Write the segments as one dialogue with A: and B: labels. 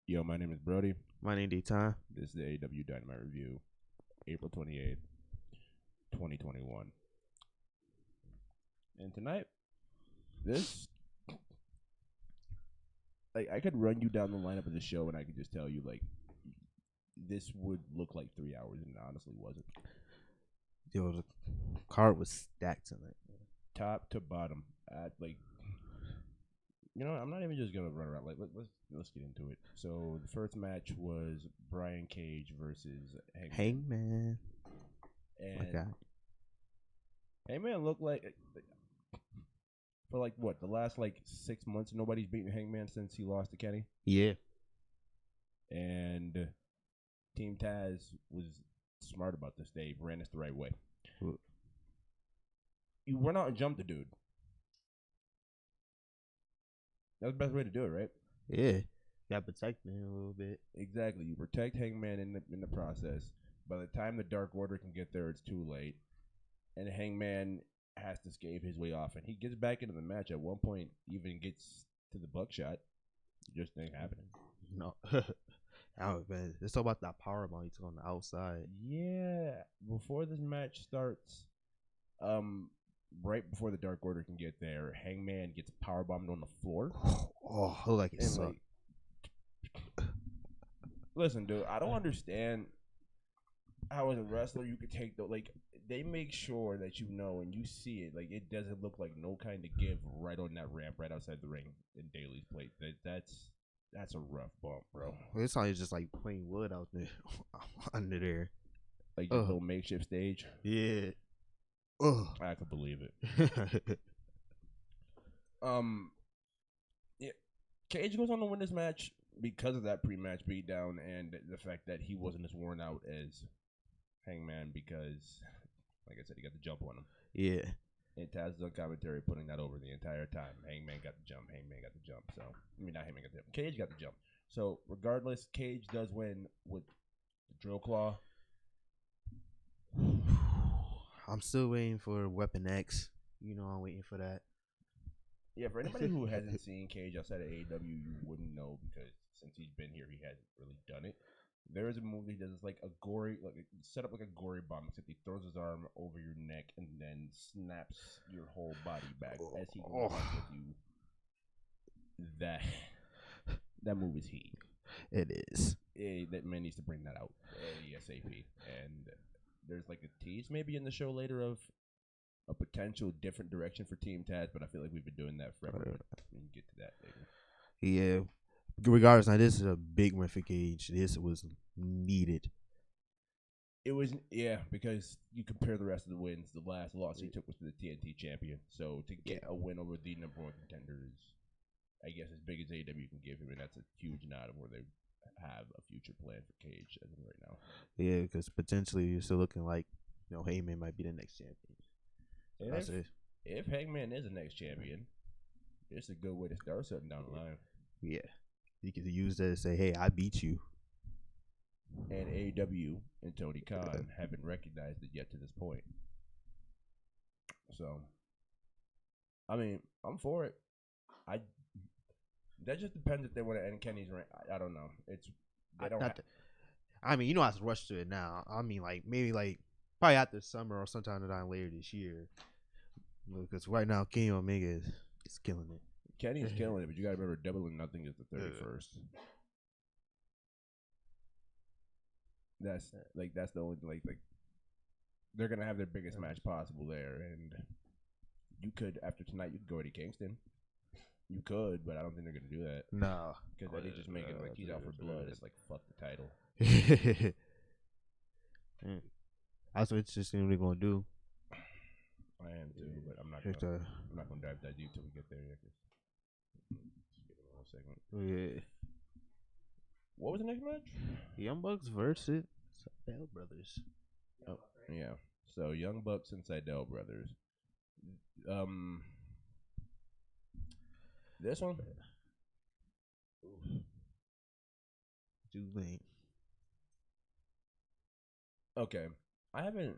A: Yo, my name is Brodie.
B: My name is DAYTUAN.
A: This is the Aew Dynamite review, April 28th, 2021. And tonight, I could run you down the lineup of the show and I could just tell you, this would look like 3 hours, and it honestly wasn't.
B: Yo, the card was stacked tonight.
A: Top to bottom. I'm not even just gonna run around. Let's get into it. So the first match was Brian Cage versus
B: Hangman.
A: And Hangman looked like for the last 6 months nobody's beaten Hangman since he lost to Kenny.
B: Yeah.
A: And Team Taz was smart about this. They ran this the right way. You run out and jump the dude. That's the best way to do it, right?
B: Yeah. You gotta protect him a little bit.
A: Exactly. You protect Hangman in the process. By the time the Dark Order can get there, it's too late. And Hangman has to skate his way off. And he gets back into the match. At one point, even gets to the buckshot. It just ain't happening.
B: No. Man, it's all about that powerbomb he took on the outside.
A: Yeah. Before this match starts, right before the Dark Order can get there, Hangman gets powerbombed on the floor.
B: Oh, like it sucked.
A: Listen, dude, I don't understand how as a wrestler you could take they make sure that and you see it, it doesn't look like no kind of give right on that ramp right outside the ring in Daly's plate. That's a rough bump, bro.
B: It's like just like plain wood out there under there.
A: Like a little makeshift stage.
B: Yeah.
A: I could believe it. Yeah. Cage goes on to win this match because of that pre-match beatdown and the fact that he wasn't as worn out as Hangman because, like I said, he got the jump on him.
B: Yeah.
A: And Taz is on commentary putting that over the entire time. Hangman got the jump. So, not Hangman got the jump. Cage got the jump. So, regardless, Cage does win with the drill claw.
B: I'm still waiting for Weapon X. I'm waiting for that.
A: Yeah, for anybody who hasn't seen Cage outside of AEW, you wouldn't know because since he's been here, he hasn't really done it. There is a move that he does a gory, set up like a gory bomb, except he throws his arm over your neck and then snaps your whole body back as he goes with you. That move is heat.
B: It is.
A: That man needs to bring that out ASAP. And there's a tease maybe in the show later of a potential different direction for Team Taz, but I feel like we've been doing that forever. We can get to that later.
B: Yeah. Regardless, now this is a big win for Cage. This was needed.
A: It was, because you compare the rest of the wins. The last loss he took was to the TNT champion. So to get a win over the number one contender is, I guess, as big as AEW can give him, and that's a huge nod of where they have a future plan for Cage as of right now.
B: Yeah, because potentially you're still looking like, Hangman might be the next champion.
A: If Hangman is the next champion, it's a good way to start something down the line.
B: Yeah. You can use that to say, hey, I beat you.
A: And AEW and Tony Khan haven't recognized it yet to this point. So, I'm for it. That just depends if they want to end Kenny's reign. I don't know. I
B: have to rush to it now. Maybe probably after summer or sometime later this year. Because right now, Kenny Omega is killing it.
A: Kenny's killing it, but you got to remember, Double or Nothing is the 31st. That's the only they're gonna have their biggest match possible there, and you could after tonight you could go Eddie Kingston. You could, but I don't think they're gonna do that.
B: No,
A: because they just make it he's out for blood. It's fuck the title.
B: That's what it's just really gonna do.
A: I am too, but I'm not gonna dive that deep till we get there. Just give it a little segment.
B: Yeah.
A: What was the next match?
B: Young Bucks versus Seidel Brothers.
A: Oh, yeah. So Young Bucks and Seidel Brothers. This one. Okay, I haven't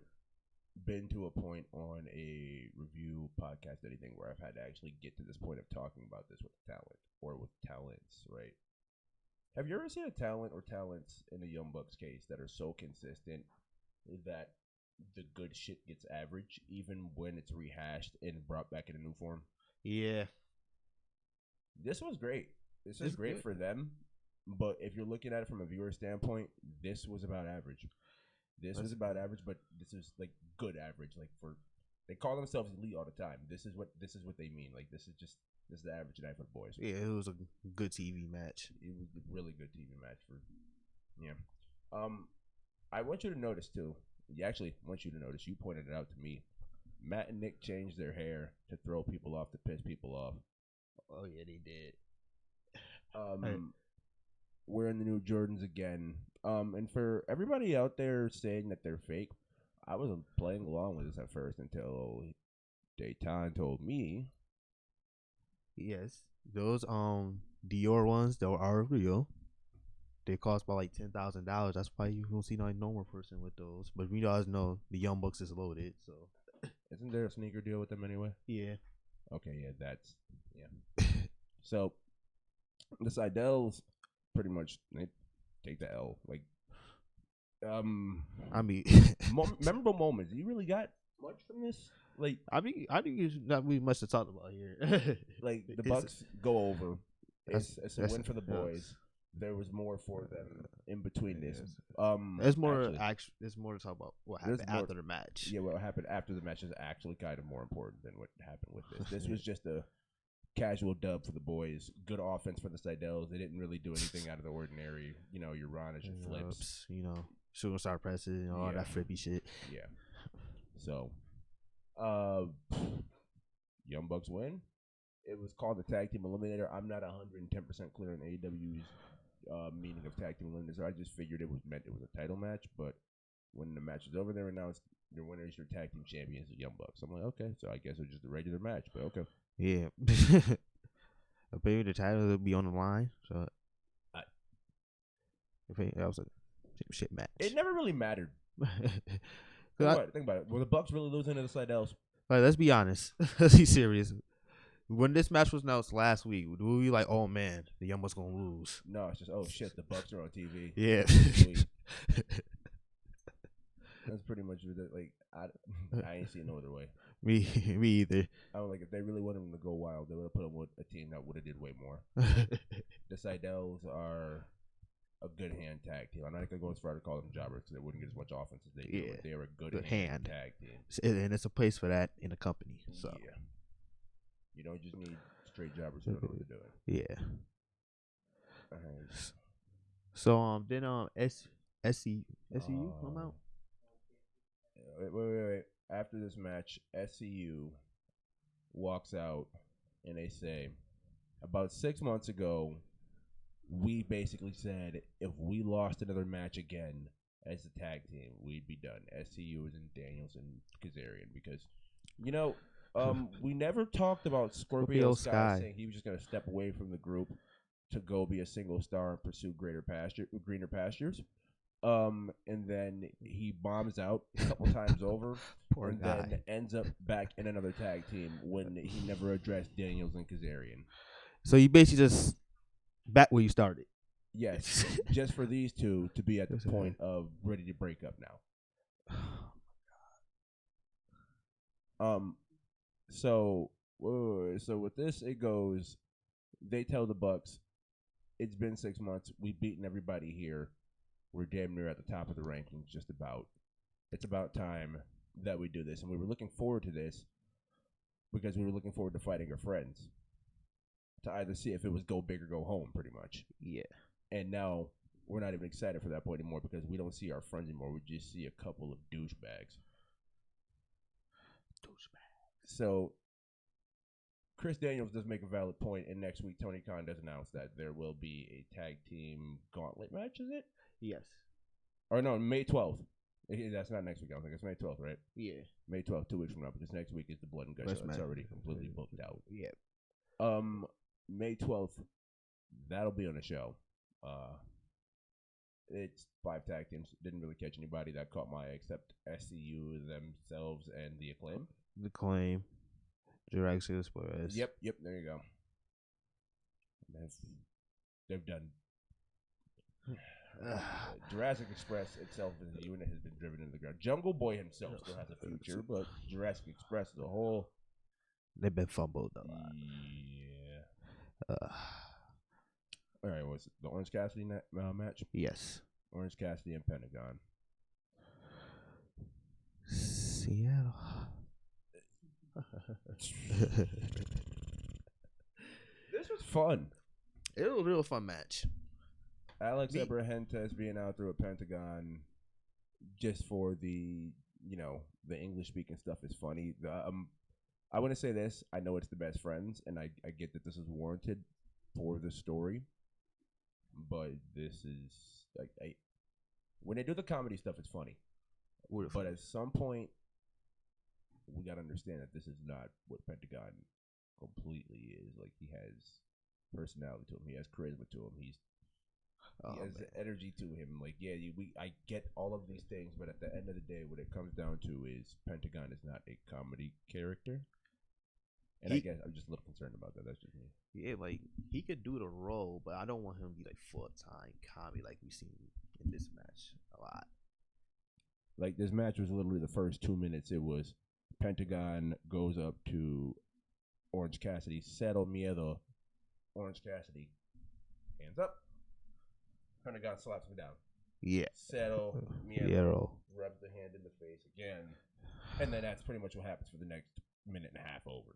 A: been to a point on a review podcast, anything where I've had to actually get to this point of talking about this with talent or with talents, right? Have you ever seen a talent or talents in the Young Bucks case that are so consistent that the good shit gets average even when it's rehashed and brought back in a new form?
B: Yeah,
A: This was great. This is
B: it's
A: great
B: good.
A: for them, but if you're looking at it from a viewer standpoint, this was about average. This was about average, but this is like good average. Like for they call themselves elite all the time. This is what they mean. Like this is the average night for the boys.
B: Yeah, it was a good TV match.
A: It was a really good TV match for yeah. I want you to notice too. You actually want you to notice. You pointed it out to me. Matt and Nick changed their hair to throw people off, to piss people off.
B: Oh yeah, they did.
A: Wearing the new Jordans again. And for everybody out there saying that they're fake, I was playing along with this at first until DAYTUAN told me.
B: Yes, those Dior ones that are real. They cost about like $10,000. That's why you don't see no normal person with those. But we guys know the Young Bucks is loaded, so
A: Isn't there a sneaker deal with them anyway?
B: yeah.
A: Okay, yeah, that's yeah. So the Seidels pretty much they take the L. Like,
B: I mean,
A: memorable moments. You really got much from this? Like,
B: I think it's not really much to talk about here.
A: like the Bucks go over. It's a
B: that's-
A: win for the boys. There was more for them in between this.
B: There's more.
A: Actually,
B: There's more to talk about what happened after the match.
A: yeah, what happened after the match is actually kind of more important than what happened with this. This was just a casual dub for the boys. Good offense for the Seidels. They didn't really do anything out of the ordinary. You know, your Ronish and flips.
B: You know, shooting star presses and all that flippy shit.
A: Yeah. So, Young Bucks win. It was called the Tag Team Eliminator. I'm not 110% clear on AEW's meaning of Tag Team Eliminator. I just figured it was a title match, but when the match is over, they announced your winner is your Tag Team Champions, the Young Bucks. I'm like, okay, so I guess it was just a regular match, but okay.
B: Yeah. Maybe the title will be on the line. So, that was a shit match.
A: It never really mattered. Think about it. Were the Bucks really losing to the Seidels?
B: Like, let's be honest. Let's be serious. When this match was announced last week, were we like, oh man, the Young Bucks gonna lose?
A: No, it's just, oh shit, the Bucks are on TV.
B: Yeah.
A: That's pretty much it. Like, I ain't seen no other way.
B: Me either.
A: I was like, if they really wanted them to go wild, they would have put them with a team that would have did way more. The Seidels are a good hand tag team. I'm not gonna go as far to call them jobbers because they wouldn't get as much offense as they do. But they are a good hand tag team,
B: and it's a place for that in the company. So
A: yeah, you don't just need straight jobbers who don't know what they're doing.
B: Yeah. So then SCU come out.
A: Wait. After this match, SCU walks out and they say, about 6 months ago, we basically said if we lost another match again as a tag team, we'd be done. SCU is in Daniels and Kazarian because, you know, we never talked about Scorpio Sky saying he was just going to step away from the group to go be a single star and pursue greener pastures. And then he bombs out a couple times over, then ends up back in another tag team when he never addressed Daniels and Kazarian.
B: So you basically just back where you started.
A: Yes, just for these two to be at the point of ready to break up now. So with this, it goes. They tell the Bucks, it's been 6 months. We've beaten everybody here. We're damn near at the top of the rankings. Just about. It's about time that we do this, and we were looking forward to this because we were looking forward to fighting our friends to either see if it was go big or go home, pretty much.
B: Yeah.
A: And now we're not even excited for that point anymore because we don't see our friends anymore. We just see a couple of douchebags. So Chris Daniels does make a valid point, and next week Tony Khan does announce that there will be a tag team gauntlet match, is it?
B: Yes.
A: Or no, May 12th. That's not next week. I don't think it's May 12th, right?
B: Yeah.
A: May 12th, 2 weeks from now, because next week is the Blood and Guts show. It's already completely booked out.
B: Yeah.
A: May 12th, that'll be on the show. It's 5 tag teams. Didn't really catch anybody that caught my eye except SCU themselves and the Acclaim.
B: The Acclaim. Jurassic Express.
A: Yep. There you go. They've done Jurassic Express itself as a unit has been driven into the ground. Jungle Boy himself still has a future, but Jurassic Express as a whole,
B: they've been fumbled a lot.
A: Yeah. All right, what's it? The Orange Cassidy match?
B: Yes.
A: Orange Cassidy and Pentagon.
B: Seattle.
A: This was fun.
B: It was a real fun match.
A: Alex Abrahantes being out there with Pentagon just for the English speaking stuff is funny. I want to say this. I know it's the best friends, and I get that this is warranted for the story. But this is like when they do the comedy stuff, it's funny. But at some point, we gotta understand that this is not what Pentagon completely is. Like, he has personality to him. He has charisma to him. He has energy to him. Like, yeah, I get all of these things, but at the end of the day, what it comes down to is Pentagon is not a comedy character. And I guess I'm just a little concerned about that. That's just me.
B: Yeah, like, he could do the role, but I don't want him to be like full-time comedy like we've seen in this match a lot.
A: Like, this match was literally the first 2 minutes. It was Pentagon goes up to Orange Cassidy, Cero Miedo. Orange Cassidy, hands up. Pentagon slaps him down.
B: Yeah.
A: Cero Miedo rubs the hand in the face again. And then that's pretty much what happens for the next minute and a half over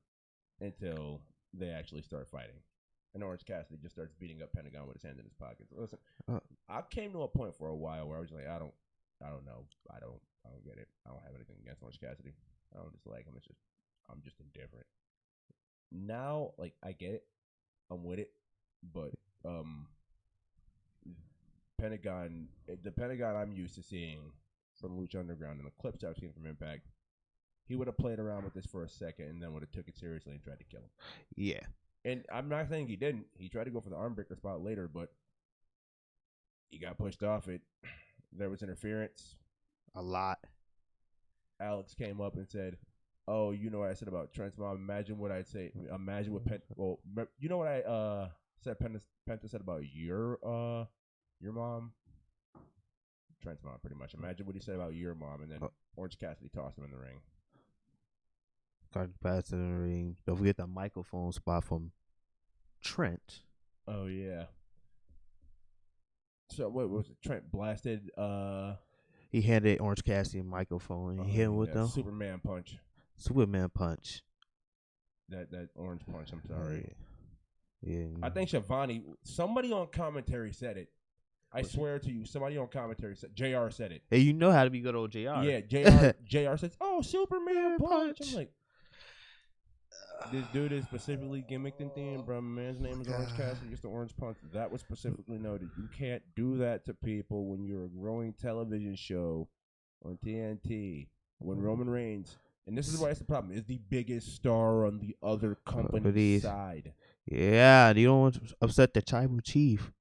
A: until they actually start fighting. And Orange Cassidy just starts beating up Pentagon with his hand in his pockets. Listen, I came to a point for a while where I was like, I don't know. I don't get it. I don't have anything against Orange Cassidy. I don't dislike him. I'm just indifferent. Now, like, I get it. I'm with it. But Pentagon, the Pentagon I'm used to seeing from Lucha Underground and the clips I've seen from Impact, he would have played around with this for a second and then would have took it seriously and tried to kill him.
B: Yeah. And
A: I'm not saying he didn't. He tried to go for the armbreaker spot later, but he got pushed off it. There was interference.
B: A lot.
A: Alex came up and said, "Oh, you know what I said about Trent's mom? Imagine what I'd say. Imagine what you know what I said Penta said about your mom? Trent's mom, pretty much. Imagine what he said about your mom." And then Orange Cassidy tossed him in the ring.
B: Pass in the ring. Don't forget the microphone spot from Trent.
A: Oh, yeah. So what was it? Trent blasted.
B: He handed Orange Cassidy a microphone and he hit him with the
A: Superman punch.
B: Superman punch.
A: That orange punch. I'm sorry.
B: Yeah.
A: I think Shivani. Somebody on commentary said it. I swear to you, somebody on commentary said. JR said it.
B: Hey, you know how to be good old JR.
A: Yeah, JR says, "Oh, Superman punch." I'm like, this dude is specifically gimmicked and themed, bro. Man's name is Orange Cassidy. It's the orange punch. That was specifically noted. You can't do that to people when you're a growing television show on TNT. When Roman Reigns, and this is why it's the problem, is the biggest star on the other company's side.
B: Yeah, you don't want to upset the tribal chief.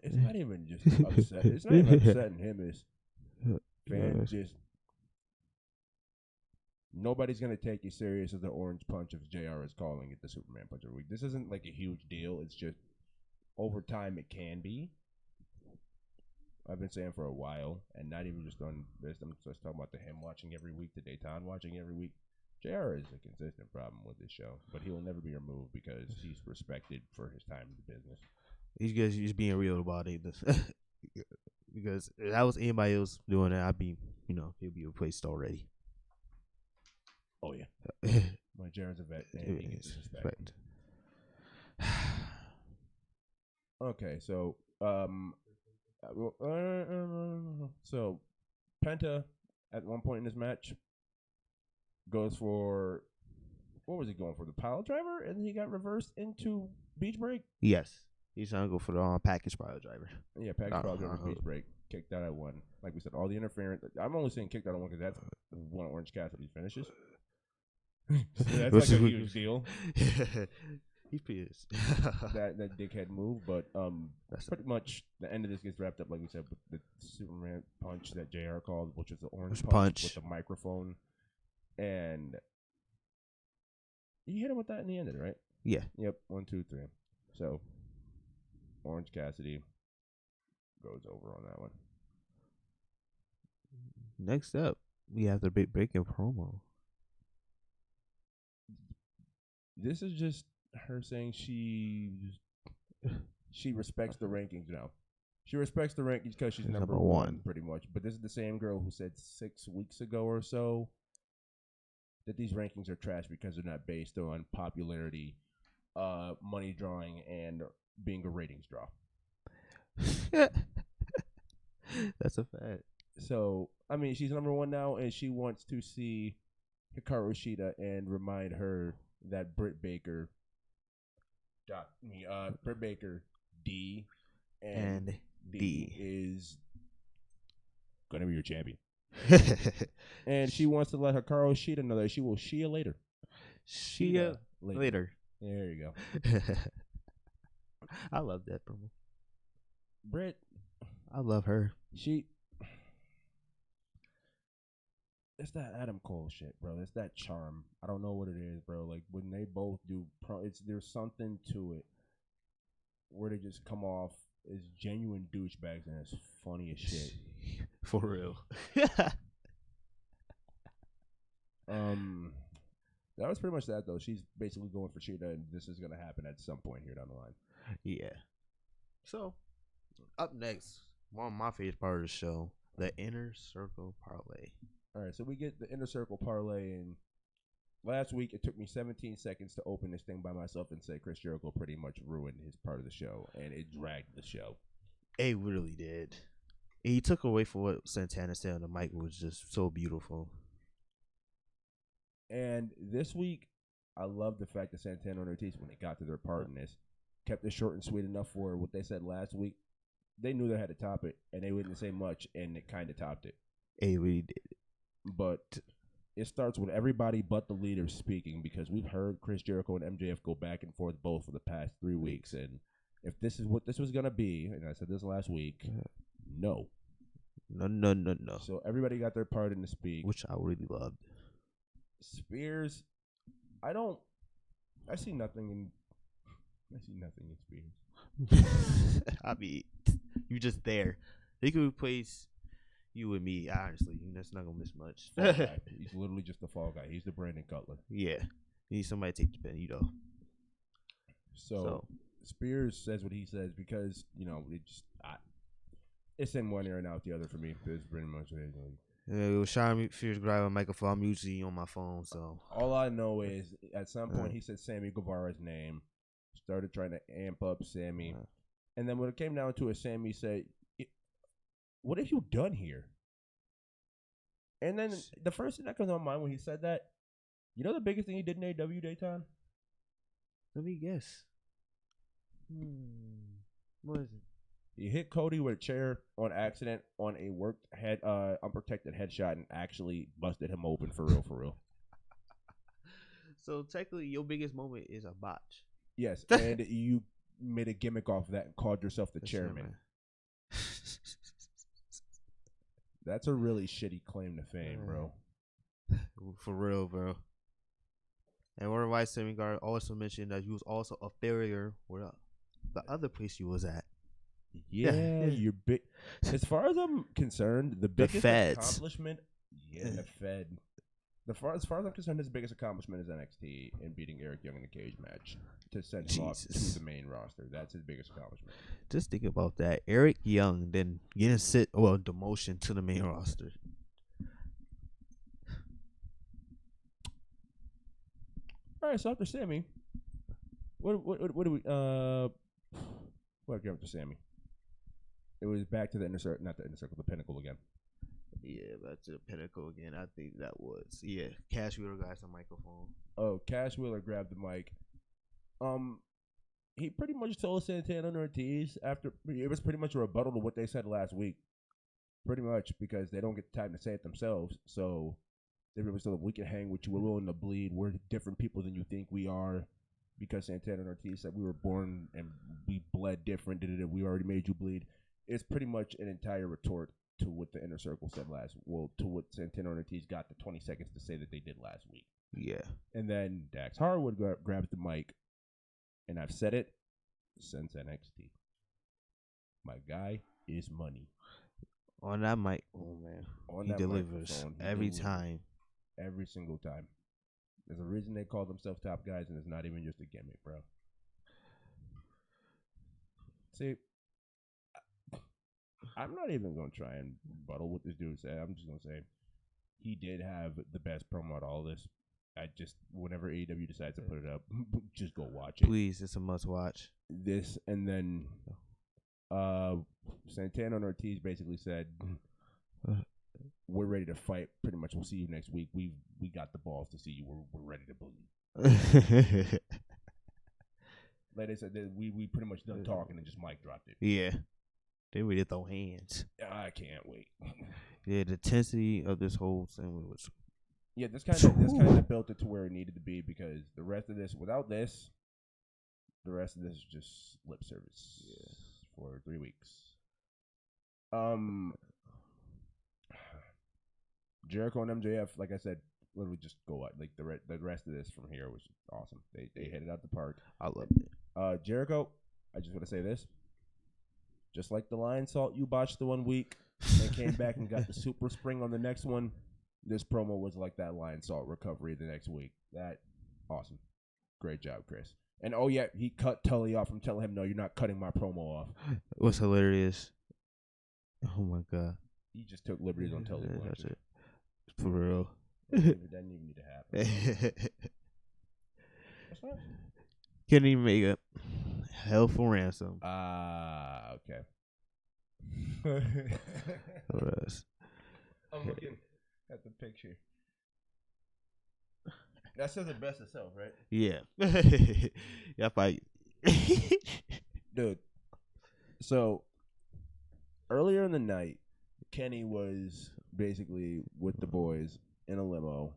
A: It's not even just upset. It's not even upsetting him. It's fans just. Nobody's going to take you serious as the orange punch if JR is calling it the Superman punch every week. This isn't like a huge deal. It's just over time it can be. I've been saying for a while, and not even just on this. I'm just talking about the him watching every week, the DAYTUAN watching every week. JR is a consistent problem with this show, but he will never be removed because he's respected for his time in the business.
B: He's just being real about it. Because if that was anybody else doing that, I'd be, he'll be replaced already.
A: Oh, yeah. My Jared's a vet, and he gets respect. Okay, so Penta at one point in this match goes for, what was he going for? The pile driver, and he got reversed into beach break.
B: Yes, he's trying to go for the package pile driver.
A: Yeah, package pile driver, beach break. Kicked out at one. Like we said, all the interference. I'm only saying kicked out at one because that's one of Orange Cassidy's finishes. So that's like a huge deal.
B: He's pissed.
A: that dickhead move, but that's pretty much the end of this gets wrapped up, like we said, with the Superman punch that JR called, which is the orange punch with the microphone, and you hit him with that in the end of it, right?
B: Yeah.
A: Yep. 1, 2, 3. So Orange Cassidy goes over on that one.
B: Next up, we have the big breaking promo.
A: This is just her saying she respects the rankings now. She respects the rankings because she's number one, pretty much. But this is the same girl who said 6 weeks ago or so that these rankings are trash because they're not based on popularity, money drawing, and being a ratings draw.
B: That's a fact.
A: So, I mean, she's number one now, and she wants to see Hikaru Shida and remind her that Britt Baker D and D is going to be your champion. And she wants to let Hikaru Shida know that she will Shia later.
B: Shia later.
A: There you go.
B: I love that promo.
A: Britt,
B: I love her.
A: It's that Adam Cole shit, bro. It's that charm. I don't know what it is, bro. Like when they both do, there's something to it where they just come off as genuine douchebags and it's funny as shit.
B: For real.
A: That was pretty much that though. She's basically going for Shida, and this is gonna happen at some point here down the line.
B: Yeah. So, up next, one of my favorite part of the show, the Inner Circle Parlay.
A: All right, so we get the Inner Circle Parlay, and last week it took me 17 seconds to open this thing by myself and say Chris Jericho pretty much ruined his part of the show, and it dragged the show.
B: It really did. He took away from what Santana said on the mic, was just so beautiful.
A: And this week, I love the fact that Santana and Ortiz, when they got to their part in this, kept it short and sweet enough for what they said last week. They knew they had to top it, and they wouldn't say much, and it kind of topped it.
B: It really did.
A: But it starts with everybody but the leaders speaking, because we've heard Chris Jericho and MJF go back and forth both for the past 3 weeks. And if this is what this was going to be, and I said this last week, no.
B: No.
A: So everybody got their part in the speak.
B: Which I really loved.
A: Spears, I see nothing in Spears.
B: I mean, you just there. They could replace you and me, honestly. That's not gonna miss much.
A: He's literally just the fall guy. He's the Brandon Cutler.
B: Yeah. You need somebody to take the pen,
A: So Spears says what he says because, it's in one ear and out the other for me. It's pretty much it.
B: It was Sean Spears grabbing a microphone. I'm usually on my phone, so.
A: All I know is at some point he said Sammy Guevara's name, started trying to amp up Sammy. And then when it came down to it, Sammy said, what have you done here? And then the first thing that comes to my mind when he said that, the biggest thing he did in AEW, DAYTUAN?
B: Let me guess. What is it?
A: He hit Cody with a chair on accident on a worked head, unprotected headshot, and actually busted him open for real.
B: So technically, your biggest moment is a botch.
A: Yes, and you made a gimmick off of that and called yourself the chairman. That's a really shitty claim to fame, bro.
B: For real, bro. And Warren White Semigard also mentioned that he was also a failure with the other place you was at.
A: Yeah, you're big. As far as I'm concerned, the biggest accomplishment, the Fed. As far as I'm concerned, his biggest accomplishment is NXT and beating Eric Young in a cage match to send him off to the main roster. That's his biggest accomplishment.
B: Just think about that. Eric Young then getting demotion to the main roster.
A: All right, so after Sammy, what do we after Sammy? It was back to the inner circle, not the inner circle, the Pinnacle again.
B: Yeah, back to the Pinnacle again. I think that was Cash Wheeler got the microphone.
A: Oh, Cash Wheeler grabbed the mic. He pretty much told Santana and Ortiz after it was pretty much a rebuttal to what they said last week. Pretty much because they don't get the time to say it themselves. So they were so we can hang with you. We're willing to bleed. We're different people than you think we are. Because Santana and Ortiz said we were born and we bled different. We already made you bleed. It's pretty much an entire retort to what the Inner Circle said to what Santana and Ortiz got the 20 seconds to say that they did last week.
B: Yeah.
A: And then Dax Harwood grabs the mic, and I've said it since NXT. My guy is money.
B: On that mic, oh man,
A: On
B: he
A: that
B: delivers
A: microphone, he
B: every
A: delivers.
B: time.
A: Every single time. There's a reason they call themselves top guys, and it's not even just a gimmick, bro. See, I'm not even going to try and rebuttal what this dude said. I'm just going to say he did have the best promo at all this. I just, whenever AEW decides to put it up, just go watch it.
B: Please, it's a must watch.
A: This, and then Santana and Ortiz basically said, we're ready to fight. Pretty much, we'll see you next week. We got the balls to see you. We're ready to bleed. Like they said, we pretty much done talking and just mic dropped it.
B: Yeah, they ready to throw hands.
A: I can't wait.
B: Yeah, the intensity of this whole thing was.
A: Yeah, this kind of built it to where it needed to be, because the rest of this, without this, the rest of this is just lip service for 3 weeks. Jericho and MJF, like I said, literally just go out. Like the rest of this from here was awesome. They hit it out the park.
B: I loved it.
A: Jericho, I just want to say this. Just like the Lion Salt you botched the 1 week and came back and got the super spring on the next one, this promo was like that Lion Salt recovery the next week. That, awesome. Great job, Kris. And, oh, yeah, he cut Tully off from telling him, no, you're not cutting my promo off.
B: What's hilarious. Oh, my God.
A: He just took liberties on Tully.
B: Yeah, that's it. For real.
A: That didn't even need to happen. That's fine.
B: Can't even make it. Hell for ransom.
A: Okay. I'm looking at the picture. That says it best itself, right?
B: Yeah. Yeah, fight.
A: Dude. So, earlier in the night, Kenny was basically with the boys in a limo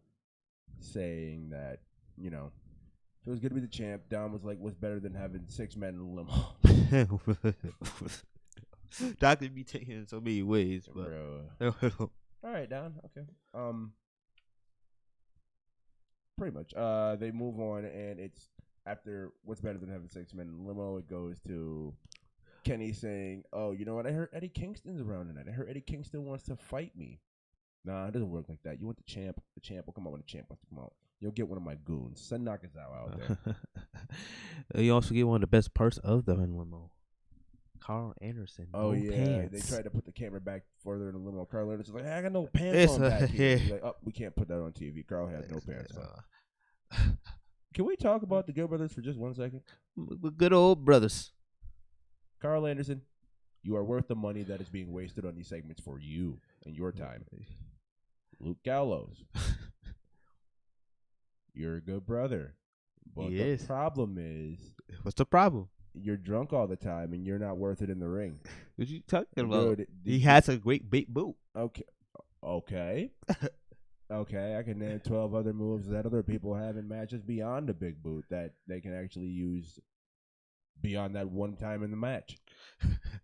A: saying that, you know, if it was going to be the champ, Dom was like, what's better than having 6 men in a limo?
B: That could be taken in so many ways, but
A: all right, Don. Okay. Pretty much. They move on, and it's after what's better than having 6 men in a limo. It goes to Kenny saying, "Oh, you know what? I heard Eddie Kingston's around tonight. I heard Eddie Kingston wants to fight me." Nah, it doesn't work like that. You want the champ. The champ will come out when the champ wants to come out. You'll get one of my goons. Send Nakazawa out there.
B: You also get one of the best parts of the limo. Carl Anderson.
A: Oh,
B: no
A: yeah.
B: pants.
A: They tried to put the camera back further in the limo. Carl Anderson's like, I got no pants on back here. He's like, oh, we can't put that on TV. Carl has no pants on. Can we talk about the Good Brothers for just 1 second?
B: Good old brothers.
A: Carl Anderson, you are worth the money that is being wasted on these segments for you and your time. Luke Gallows, you're a good brother. But the problem is...
B: What's the problem?
A: You're drunk all the time and you're not worth it in the ring.
B: What you talking about? He has a great big boot.
A: Okay. Okay, I can name 12 other moves that other people have in matches beyond the big boot that they can actually use beyond that one time in the match,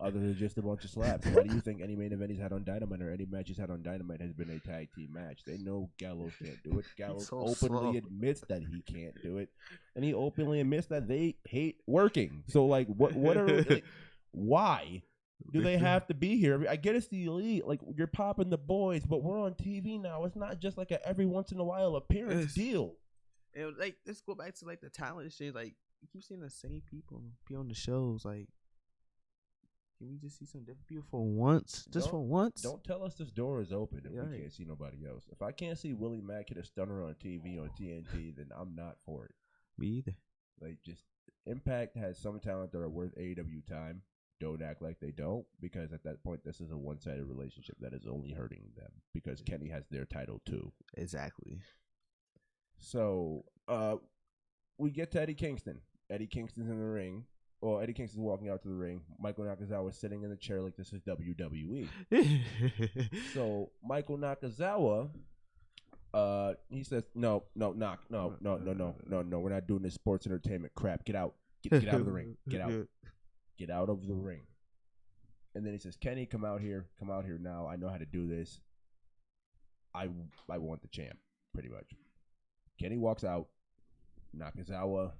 A: other than just a bunch of slaps. Why do you think any main event he's had on Dynamite or any match he's had on Dynamite has been a tag team match? They know Gallows can't do it. Gallows openly admits that he can't do it, and he openly admits that they hate working. So, like, what are like, why do they have to be here? I get it's the elite, like you're popping the boys, but we're on TV now. It's not just like a every once in a while appearance deal.
B: And like, let's go back to like the talent shit. Like, you keep seeing the same people be on the shows. Like, can we just see some different people for once? Just for once?
A: Don't tell us this door is open if we can't see nobody else. If I can't see Willie Mack hit a stunner on TV on TNT, then I'm not for it.
B: Me either.
A: Like, just Impact has some talent that are worth AEW time. Don't act like they don't, because at that point, this is a one-sided relationship that is only hurting them because Kenny has their title too.
B: Exactly.
A: So, we get to Eddie Kingston. Eddie Kingston's in the ring. Well, Eddie Kingston's walking out to the ring. Michael Nakazawa is sitting in the chair like this is WWE. So, Michael Nakazawa, he says, no, we're not doing this sports entertainment crap. Get out. Get out of the ring. Get out. Get out of the ring. And then he says, Kenny, come out here now. I know how to do this. I want the champ, pretty much. Kenny walks out. Nakazawa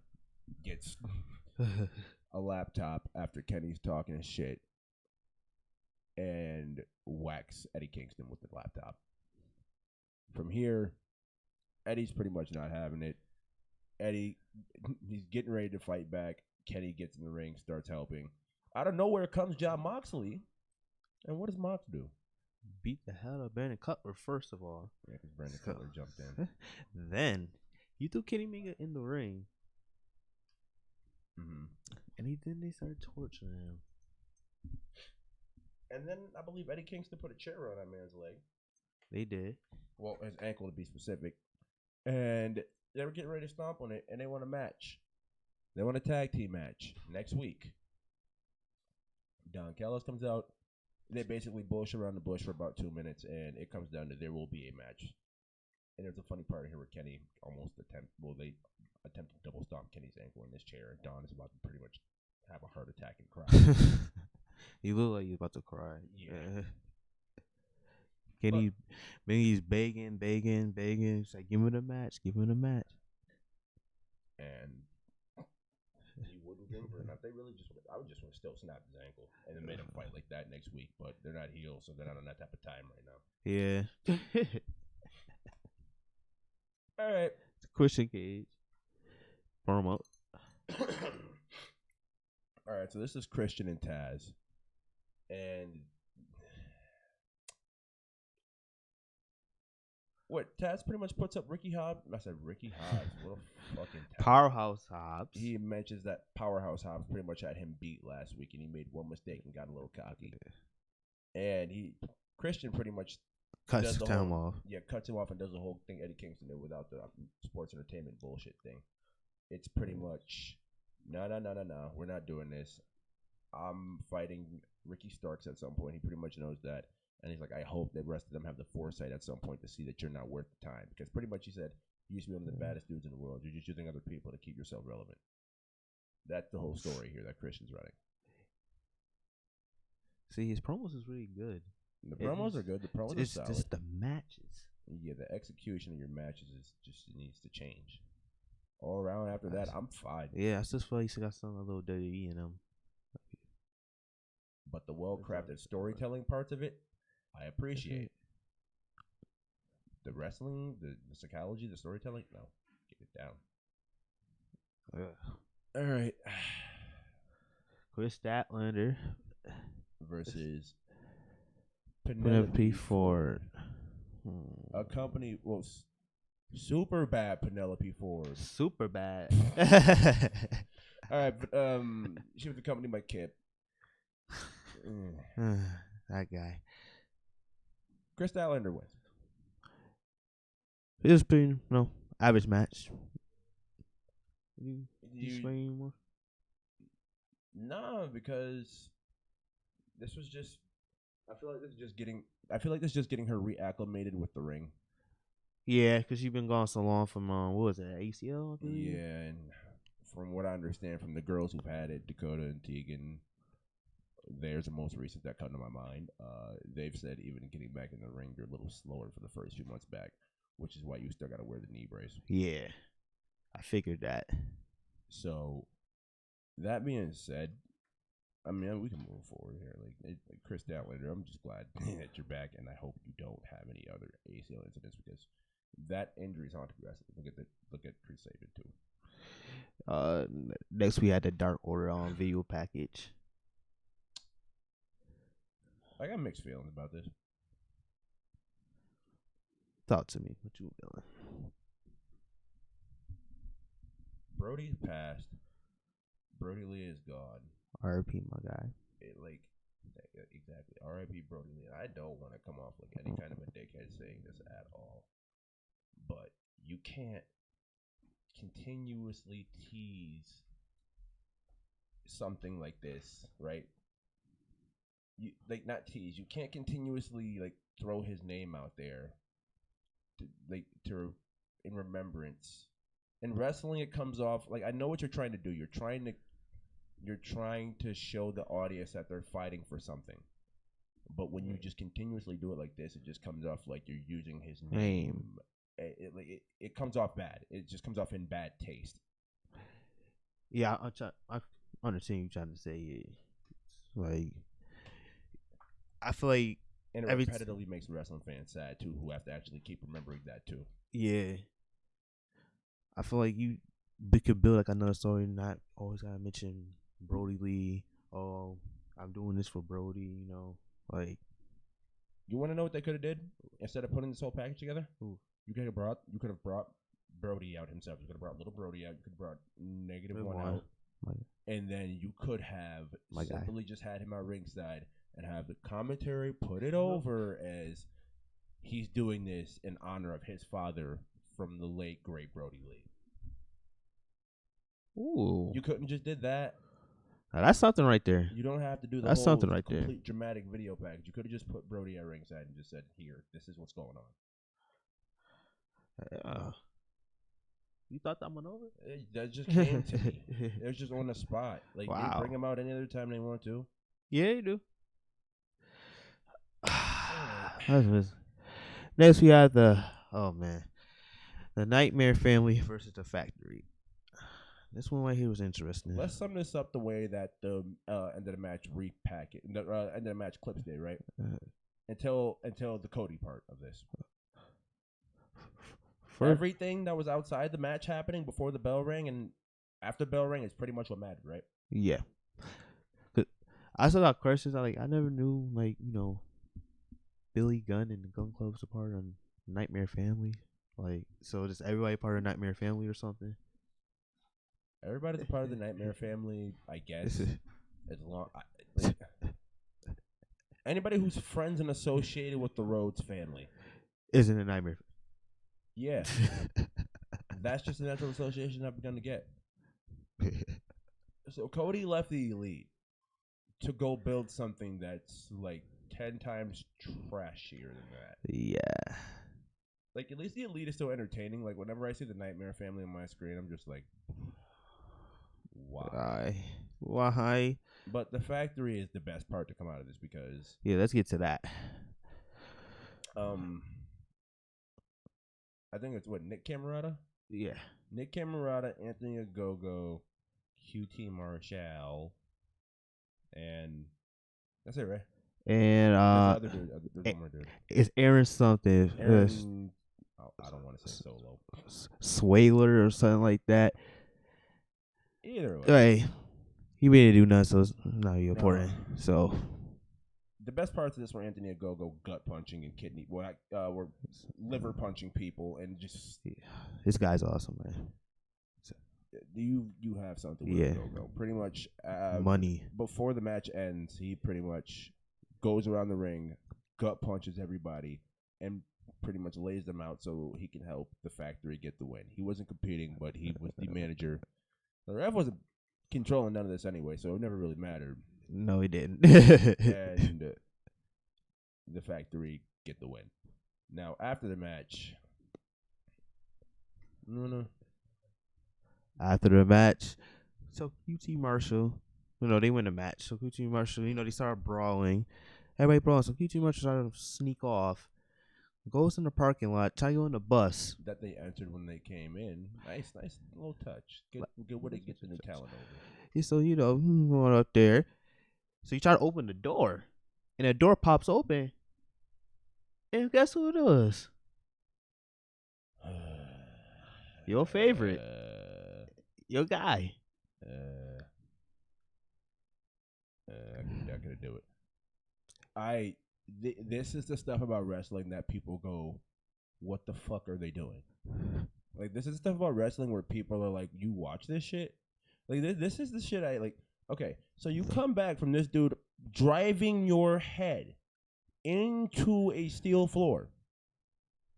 A: gets a laptop after Kenny's talking shit. and whacks Eddie Kingston with the laptop. From here, Eddie's pretty much not having it. Eddie, he's getting ready to fight back. Kenny gets in the ring, starts helping. Out of nowhere comes Jon Moxley. And what does Mox do?
B: Beat the hell out of Brandon Cutler, first of all.
A: Yeah, because Brandon Cutler jumped in.
B: Then, he threw Kenny Omega in the ring.
A: Mm-hmm.
B: And then they started torturing him.
A: And then I believe Eddie Kingston put a chair on that man's leg.
B: They did.
A: Well, his ankle to be specific. And they were getting ready to stomp on it, and they want a match. They want a tag team match next week. Don Callis comes out. They basically bullshit around the bush for about 2 minutes, and it comes down to there will be a match. And there's a funny part here where Kenny they attempt to double stomp Kenny's ankle in this chair, and Don is about to pretty much have a heart attack and cry.
B: You look like you're about to cry.
A: Yeah.
B: Kenny's begging. It's like, give him the match.
A: And he wouldn't give him for enough. I would just want to still snap his ankle and then made him fight like that next week. But they're not heels, so they're not on that type of time right now.
B: Yeah.
A: All right.
B: It's Christian Cage. Promo.
A: All right, so this is Christian and Taz. And what Taz pretty much puts up Ricky Hobbs. I said Ricky Hobbs. What a fucking
B: Powerhouse Hobbs.
A: He mentions that Powerhouse Hobbs pretty much had him beat last week, and he made one mistake and got a little cocky. And Christian pretty much
B: cuts him off.
A: Yeah, cuts him off and does the whole thing Eddie Kingston did without the sports entertainment bullshit thing. It's pretty much no, we're not doing this. I'm fighting Ricky Starks at some point. He pretty much knows that. And he's like, I hope the rest of them have the foresight at some point to see that you're not worth the time. Because pretty much he said, you used to be one of the baddest dudes in the world. You're just using other people to keep yourself relevant. That's the whole story here that Christian's running.
B: See, his promos is really good.
A: The promos are good. The promos are solid.
B: It's just the matches.
A: Yeah, the execution of your matches needs to change. All around after that, I'm fine.
B: Yeah, I just feel like he's got some a little WWE in him.
A: But the well-crafted storytelling parts of it, I appreciate. The wrestling, the psychology, the storytelling, no. Get it down. All right.
B: Kris Statlander
A: versus
B: Penelope Ford.
A: A company, super bad Penelope Ford.
B: Super bad.
A: All right, but she was accompanied by Kip.
B: That guy.
A: Kris Statlander wins.
B: It's been average match. You explain anymore?
A: No, because this was just. I feel like this is just getting her reacclimated with the ring.
B: Yeah, because she's been gone so long from what was it, ACL?
A: Yeah, and from what I understand from the girls who've had it, Dakota and Tegan, there's the most recent that come to my mind. They've said even getting back in the ring, they're a little slower for the first few months back, which is why you still got to wear the knee brace.
B: Yeah, I figured that.
A: So, that being said, I mean, we can move forward here. Like Kris Statlander, I'm just glad that you're back, and I hope you don't have any other ACL incidents because that injury is haunted wrestling. Look at Chris Sabin too.
B: Next we had the Dark Order on video package.
A: I got mixed feelings about this.
B: Talk to me. What you feeling?
A: Brodie's passed. Brodie Lee is gone.
B: R.I.P. my guy.
A: Exactly. R.I.P. Brodie Lee. I don't want to come off like any kind of a dickhead saying this at all. But you can't continuously tease something like this, right? You not tease. You can't continuously throw his name out there to in remembrance. In wrestling, it comes off I know what you're trying to do. You're trying to show the audience that they're fighting for something. But when you just continuously do it like this, it just comes off like you're using his name. It comes off bad. It just comes off in bad taste.
B: Yeah, I understand you trying to say it. I feel like
A: and it repetitively makes wrestling fans sad too, who have to actually keep remembering that too.
B: Yeah, I feel like we could build like another story, not always gotta mention Brodie Lee. Oh, I'm doing this for Brodie, you know, like.
A: You want to know what they could have did instead of putting this whole package together?
B: Ooh.
A: You could have brought Brodie out himself. You could have brought little Brodie out. You could have brought -1 out, and then you could have simply just had him at ringside and have the commentary put it over as he's doing this in honor of his father from the late great Brodie Lee.
B: Ooh,
A: you couldn't just did that.
B: Now, that's something right there.
A: You don't have to do the
B: that's
A: whole
B: something right
A: complete
B: there.
A: dramatic video package. You could have just put Brodie at ringside and just said, "Here, this is what's going on."
B: You thought that one over?
A: That just came to me. It was just on the spot. Like
B: wow.
A: They bring them out any other time they want to.
B: Yeah, you do. Next we have the Nightmare Family versus the Factory. This one right here was interesting.
A: Let's sum this up the way that the end of the match repack it. The end of the match clips did, right? Until the Cody part of this. Everything that was outside the match happening before the bell rang and after the bell rang is pretty much what mattered, right?
B: Yeah. I still got questions. I never knew, like, you know, Billy Gunn and the Gun Club was a part of Nightmare Family. Like, so just everybody part of Nightmare Family or something?
A: Everybody's a part of the Nightmare Family, I guess. As long anybody who's friends and associated with the Rhodes family
B: isn't a Nightmare.
A: Yeah, that's just a natural association I've begun to get. So Cody left the Elite to go build something that's like 10 times trashier than that.
B: Yeah.
A: Like, at least the Elite is still entertaining. Like, whenever I see the Nightmare Family on my screen, I'm just like, why? But the Factory is the best part to come out of this because...
B: Yeah, let's get to that.
A: I think it's, Nick Camerata?
B: Yeah.
A: Nick Camerata, Anthony Ogogo, QT Marshall, and that's it, right?
B: And
A: there's one more dude.
B: It's Aaron something.
A: I don't want to say solo.
B: Swaler or something like that.
A: Either way.
B: Hey, he really didn't do nothing, so it's not important. So
A: the best parts of this were Anthony Ogogo gut punching and kidney, were liver punching people, and just
B: this guy's awesome, man.
A: So, you have something with Ogogo. Pretty much
B: money.
A: Before the match ends, he pretty much goes around the ring, gut punches everybody, and pretty much lays them out so he can help the Factory get the win. He wasn't competing, but he was the manager. The ref wasn't controlling none of this anyway, so it never really mattered.
B: No, he didn't.
A: And the Factory get the win. Now, after the match...
B: After the match, so QT Marshall, they win the match. So QT Marshall, they started brawling. Everybody brawling. So QT Marshall started to sneak off. Goes in the parking lot, try to go on the bus
A: that they entered when they came in. Nice little touch. Good way to get the new talent over.
B: Yeah, so going up there. So you try to open the door, and the door pops open, and guess who it was? Your favorite, your guy.
A: I'm not gonna do it. This is the stuff about wrestling that people go, what the fuck are they doing? Like, this is stuff about wrestling where people are like, you watch this shit? Like, this is the shit I like. Okay, so you come back from this dude driving your head into a steel floor,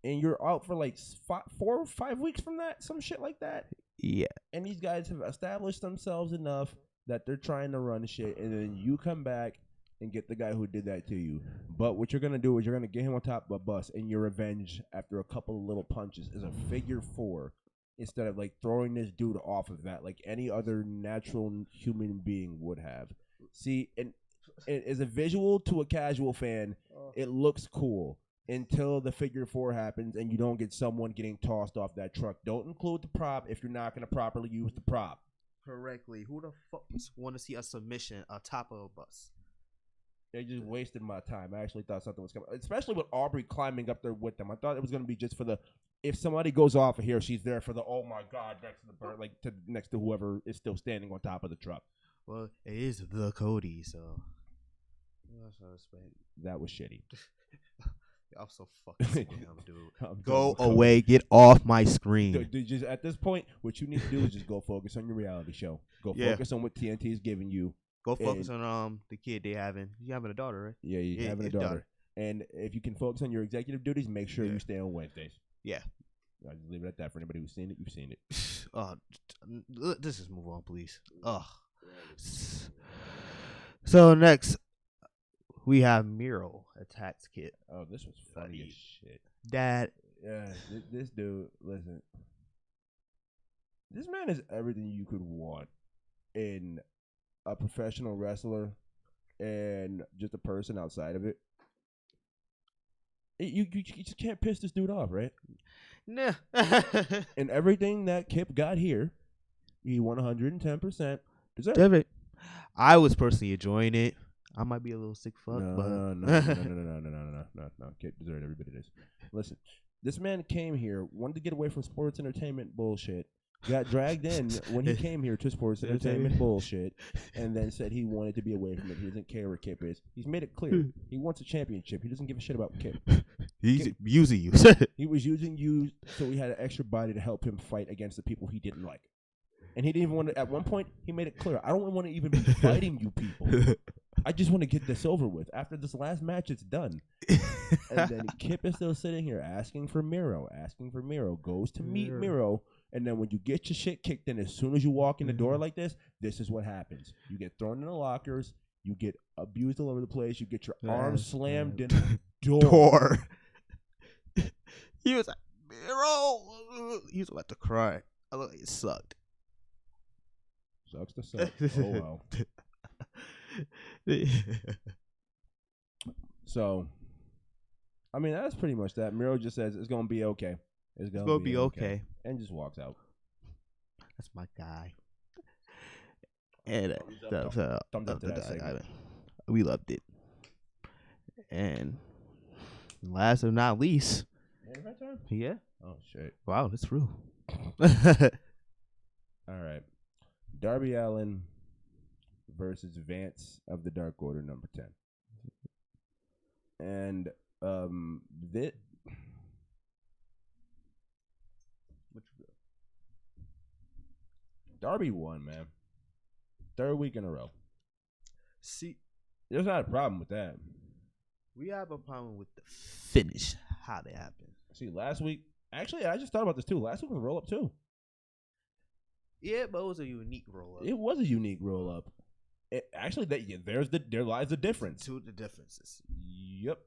A: and you're out for like 4 or 5 weeks from that, some shit like that.
B: Yeah.
A: And these guys have established themselves enough that they're trying to run shit, and then you come back and get the guy who did that to you. But what you're going to do is you're going to get him on top of a bus, and your revenge after a couple of little punches is a figure 4 instead of like throwing this dude off of that like any other natural human being would have. See, and as a visual to a casual fan, it looks cool until the figure 4 happens and you don't get someone getting tossed off that truck. Don't include the prop if you're not going to properly use the prop.
B: Correctly. Who the fuck want to see a submission atop of a bus?
A: They just wasted my time. I actually thought something was coming, especially with Aubrey climbing up there with them. I thought it was going to be just for the if somebody goes off of here, she's there for the oh my god next to the bird, like next to whoever is still standing on top of the truck.
B: Well, it is the Cody, so
A: That was shitty.
B: I'm so fucking dumb, dude.
A: I'm
B: Go
A: done with
B: away, get off my screen.
A: Dude, just at this point, what you need to do is just go focus on your reality show. Go focus on what TNT is giving you.
B: Go focus on the kid they having. You having a daughter, right?
A: Yeah, you're having a daughter. And if you can focus on your executive duties, make sure you stay on Wednesdays.
B: Yeah.
A: I'll just leave it at that. For anybody who's seen it, you've seen it.
B: Let's just move on, please. So next, we have Miro attacks Kid.
A: Oh, this was funny as shit.
B: That.
A: Yeah, this dude, listen. This man is everything you could want in a professional wrestler and just a person outside of it. You just can't piss this dude off, right?
B: Nah.
A: And everything that Kip got here, he 110%.
B: David, I was personally enjoying it. I might be a little sick fuck, but
A: no. Kip deserved every bit of this. Listen, this man came here, wanted to get away from sports entertainment bullshit. Got dragged in when he came here to sports entertainment bullshit, and then said he wanted to be away from it. He doesn't care where Kip is. He's made it clear. He wants a championship. He doesn't give a shit about Kip.
B: He's using you.
A: He was using you so he had an extra body to help him fight against the people he didn't like. And he didn't even want to, at one point, he made it clear, I don't want to even be fighting you people. I just want to get this over with. After this last match, it's done. And then Kip is still sitting here asking for Miro, goes to meet Miro. And then when you get your shit kicked in, as soon as you walk in the door like this is what happens. You get thrown in the lockers. You get abused all over the place. You get your arms slammed in the door.
B: He was like, Miro. He was about to cry. I look like it sucked.
A: Sucks to suck. Oh, well. So, I mean, that's pretty much that. Miro just says it's going to be okay. It's going to be okay. And just walks out.
B: That's my guy. And
A: thumbs up to that segment.
B: We loved it. And last but not least. Yeah.
A: Oh, shit.
B: Wow, that's real.
A: All right. Darby Allin versus Vance of the Dark Order, number 10. And Darby won, man. Third week in a row.
B: See,
A: there's not a problem with that.
B: We have a problem with the finish. How they happen.
A: See, last week, actually, I just thought about this too. Last week was a roll up too.
B: Yeah, but it was a unique roll up.
A: It was a unique roll up. Actually, there lies the difference.
B: Two of the differences.
A: Yep.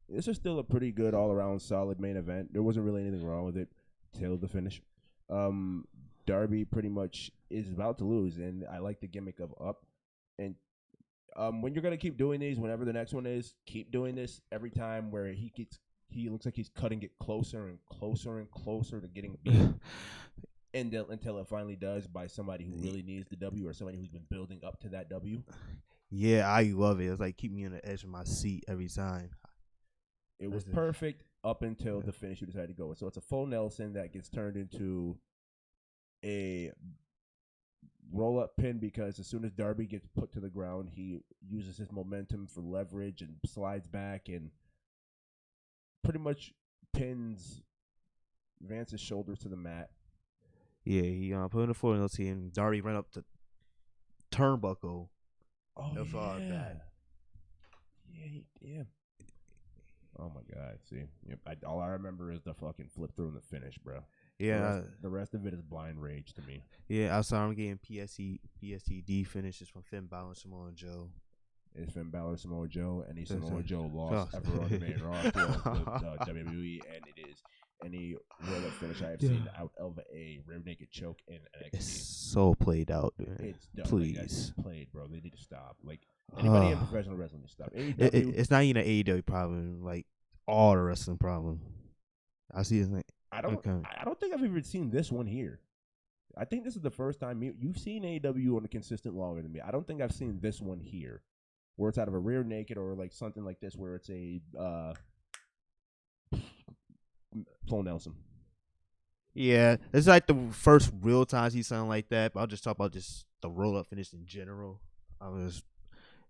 A: This is still a pretty good all around solid main event. There wasn't really anything wrong with it till the finish. Darby pretty much is about to lose, and I like the gimmick of up. And when you're gonna keep doing these, whenever the next one is, keep doing this every time where he looks like he's cutting it closer and closer and closer to getting beat. Until it finally does by somebody who really needs the W or somebody who's been building up to that W.
B: Yeah, I love it. It's like keep me on the edge of my seat every time.
A: It was perfect up until the finish you decided to go with. So it's a full Nelson that gets turned into a roll-up pin because as soon as Darby gets put to the ground, he uses his momentum for leverage and slides back and pretty much pins Vance's shoulders to the mat.
B: Yeah, he put in the floor and and Darby ran up to turnbuckle.
A: Oh, yeah. Oh, my God. See, all I remember is the fucking flip through and the finish, bro.
B: Yeah.
A: The rest of it is blind rage to me.
B: Yeah, I saw him getting PSED finishes from Finn Balor, Samoa Joe.
A: It's Finn Balor, Samoa Joe, and Samoa Joe lost ever on the main roster of the WWE, and it is any roll-up finish I have seen out of a rear naked choke in NXT.
B: It's so played out, dude.
A: It's done.
B: Please.
A: Like, it's played, bro. They need to stop. Like, anybody in professional wrestling needs to stop.
B: It's not even an AEW problem. Like, all the wrestling problem. I see his name.
A: I don't think I've even seen this one here. I think this is the first time you've seen AEW on a consistent longer than me. I don't think I've seen this one here. where it's out of a rear naked or like something like this, where it's a full Nelson.
B: Yeah, it's like the first real times he's something like that. But I'll just talk about just the roll up finish in general. I was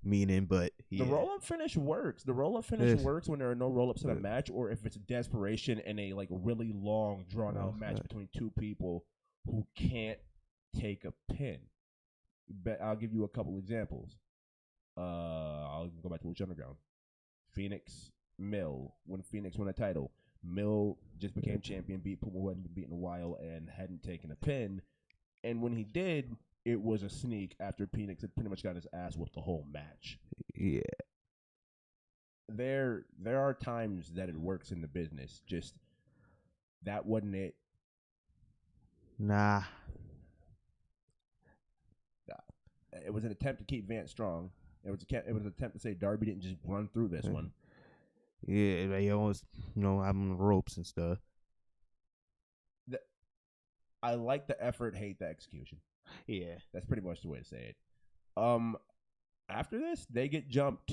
B: meaning, but yeah.
A: The roll up finish works. The roll up finish works when there are no roll ups in a match, or if it's desperation and a like really long drawn out match between two people who can't take a pin. But I'll give you a couple examples. I'll go back to Lucha Underground. Phoenix Mill, when Phoenix won a title, Mill just became champion, beat Puma, who hadn't been beaten in a while and hadn't taken a pin. And when he did, it was a sneak after Phoenix had pretty much got his ass whooped the whole match.
B: Yeah.
A: There are times that it works in the business. Just that wasn't it.
B: Nah.
A: It was an attempt to keep Vance strong. It was an attempt to say Darby didn't just run through this one.
B: Yeah, they almost, I'm on the ropes and stuff.
A: I like the effort, hate the execution.
B: Yeah.
A: That's pretty much the way to say it. After this, they get jumped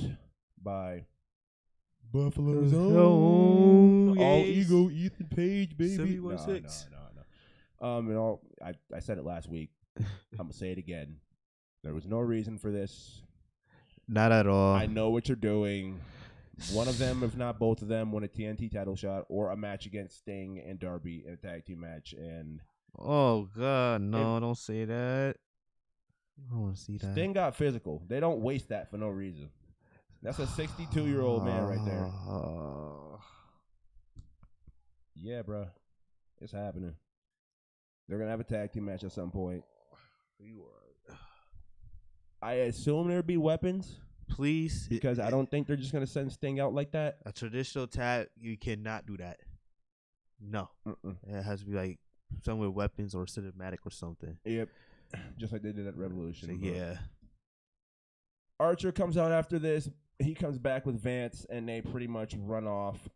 A: by Buffalo's own All Ego Ethan Page, baby.
B: 716.
A: No. I said it last week. I'm going to say it again. There was no reason for this.
B: Not at all.
A: I know what you're doing. One of them, if not both of them, won a TNT title shot or a match against Sting and Darby in a tag team match. And
B: oh, God, no, don't say that. I don't want to see that.
A: Sting got physical. They don't waste that for no reason. That's a 62-year-old man right there. Yeah, bro. It's happening. They're going to have a tag team match at some point.
B: You are.
A: I assume there'd be weapons.
B: Please.
A: Because I don't think they're just going to send Sting out like that.
B: A traditional tag, you cannot do that. No. It has to be like some with weapons or cinematic or something.
A: Yep. Just like they did at Revolution.
B: So, yeah.
A: Archer comes out after this. He comes back with Vance, and they pretty much run off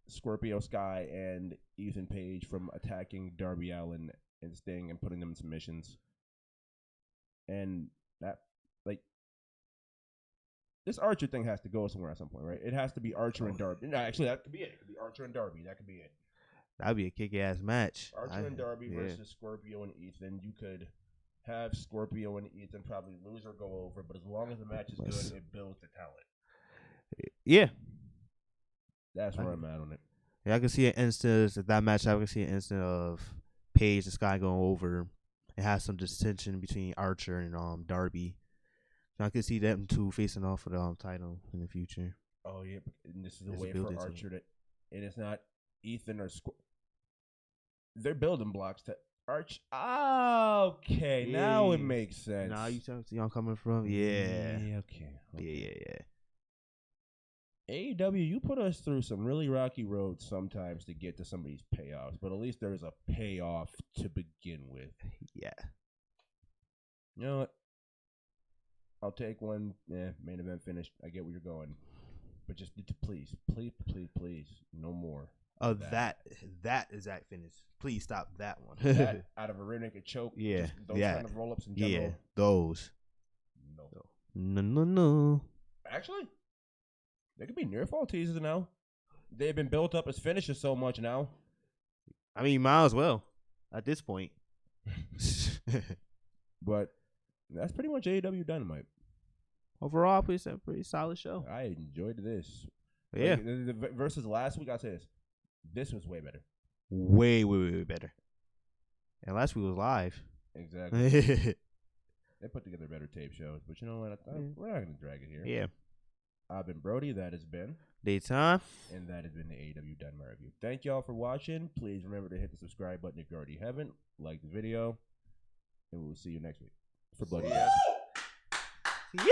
A: Scorpio Sky and Ethan Page from attacking Darby Allin and Sting and putting them in submissions. And that, like, this Archer thing has to go somewhere at some point, right? It has to be Archer and Darby. No, actually, that could be it. It could be Archer and Darby. That could be it.
B: That'd be a kick-ass match.
A: Archer and Darby versus Scorpio and Ethan. You could have Scorpio and Ethan probably lose or go over, but as long as the match is good, it builds the talent.
B: Yeah.
A: That's where I'm at on it.
B: Yeah, I can see an instance of that match. I can see an instance of Page and Sky going over. It has some dissension between Archer and Darby. So I could see them two facing off for the title in the future.
A: Oh yeah, and this is a way for Archer to, and it's not Ethan or they're building blocks to Arch. Oh, okay, now it makes sense.
B: Now you see where I'm coming from? Yeah.
A: Okay.
B: Yeah.
A: AEW, you put us through some really rocky roads sometimes to get to some of these payoffs, but at least there's a payoff to begin with.
B: Yeah.
A: You know what? I'll take one. Main event finished. I get where you're going. But just please, no more.
B: Oh, that exact finish. Please stop that one.
A: That out of a rear naked choke.
B: Yeah.
A: Those kind of roll-ups in general.
B: Yeah, those.
A: No.
B: No.
A: Actually, they could be near fall teasers now. They've been built up as finishes so much now.
B: I mean, might as well at this point.
A: But that's pretty much AEW Dynamite.
B: Overall, pretty solid show.
A: I enjoyed this.
B: Yeah.
A: Like, versus last week, I'll say this. This was way better.
B: Way better. And last week was live.
A: Exactly. They put together better tape shows. But you know what? We're not going to drag it here.
B: Yeah.
A: I've been Brodie. That has been
B: DAYTUAN.
A: And that has been the AEW Dynamite Review. Thank y'all for watching. Please remember to hit the subscribe button if you already haven't. Like the video. And we'll see you next week. For Bloody Ass.
B: Yeah.